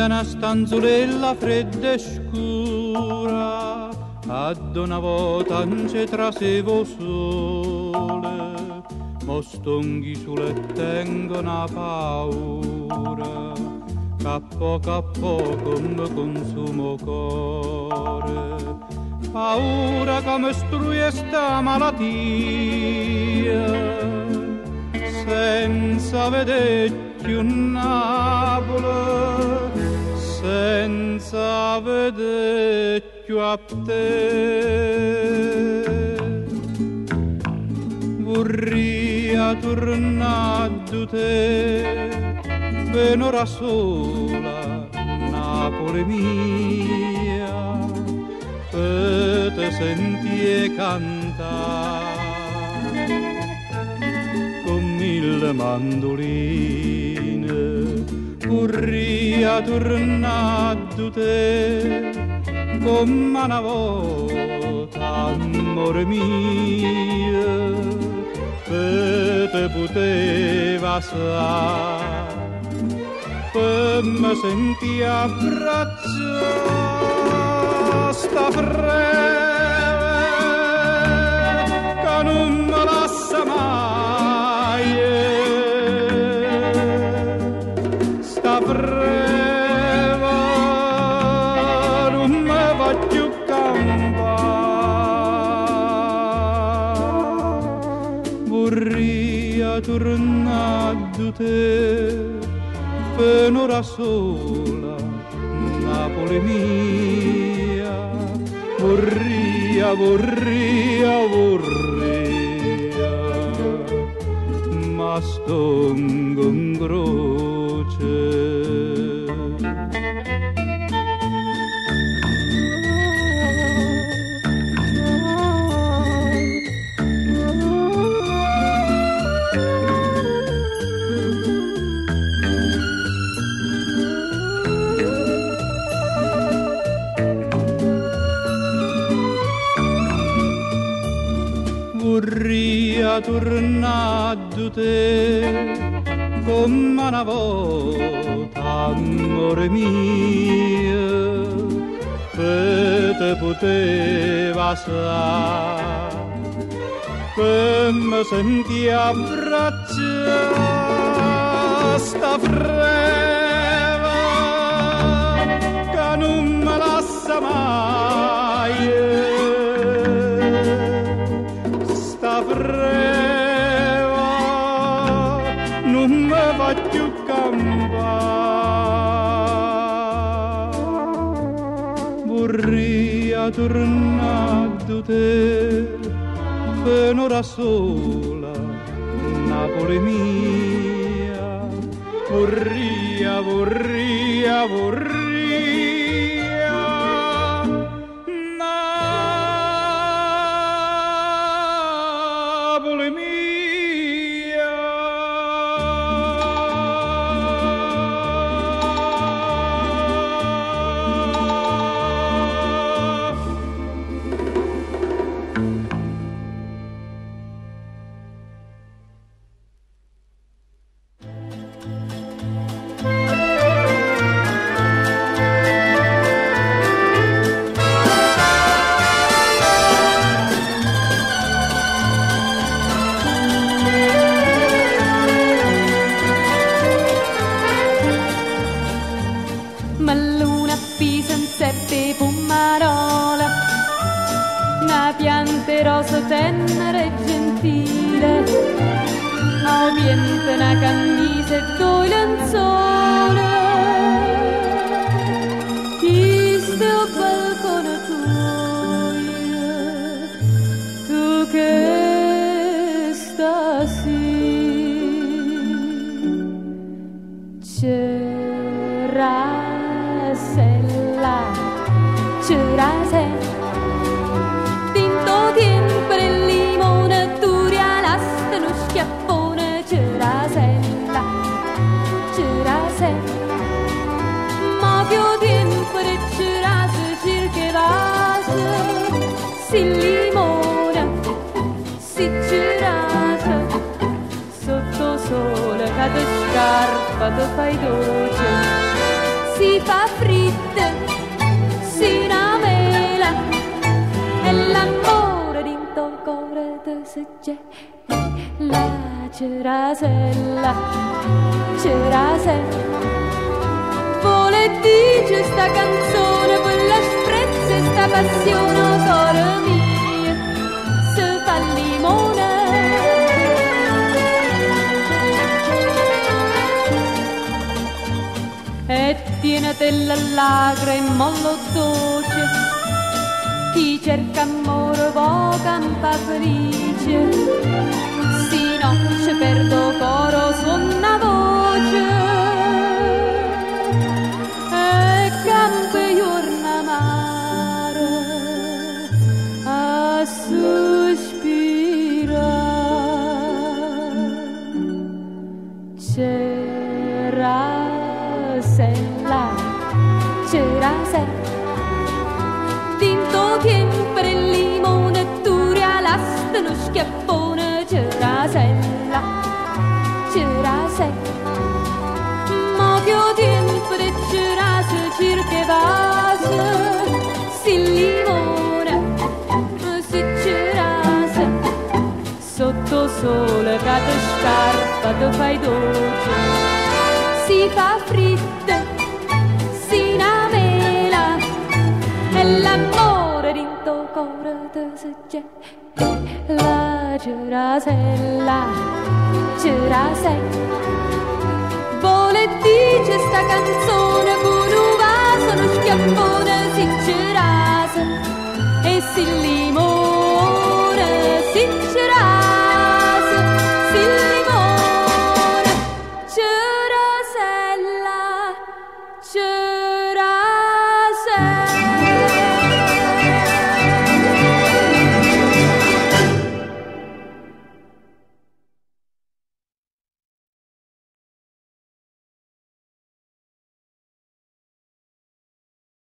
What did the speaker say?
Una stanzolella fredda e scura, ad una volta non ci trasevo sole, mo stonghi sulle tengo una paura, che poco a poco mi consumo cuore, paura che mi struie sta malattia, senza vedere più Napoli, senza vedere più a te. Vorrei tornare da te per un'ora sola, Napoli mia, per te sentire cantare con 1000 mandoline. Vorrei tornare da te come una volta, amore mio, per te poteva stare, per me senti abbracciare sta freve che non me lascia mai. Freva non me va più campare, vorrei tornare da te per un'ora sola, Napoli mia, vorrei, ma stongo in croce. Vorrei tornare da te come una volta, amore mio, per te poteva stare, per me senti abbracciare sta freva che non me lascia mai. Freva non me va più campare, vorrei tornare da te per un'ora sola, Napoli mia, vorrei rosa tenera e gentile, aumente una camisa e due lenzuola, questo balcone tuo, tu che stasì c'era sella, c'era sella. Tempo il limone duri all'asta lo schiaffone. te fai dolce, si fa fritta, si namela, e l'amore dinto cuore te se c'è, la cerasella, vuole dice sta canzone, quella sprezza e sta passione, oh cuore mio, se fa limone. E tienete la lacrima mollo dolce, chi cerca amore può campa felice, si noce perdo coro suona voce, e campe giorna mare a sospirare. Cerasella, tinto sempre il limone, turia l'asta lo schiaffone, cerasella, mo' tempo de cerase cirche vase, si limone, si cerase, sotto sole che te scarpa te fai dolce, si fa fritta, si namela, e l'amore dinto cuore te se c'è, la cerasella, vuole dice sta canzone, con un vaso, uno schiaffone, si cerase, e si limone, si cerase, si limone, cerasella,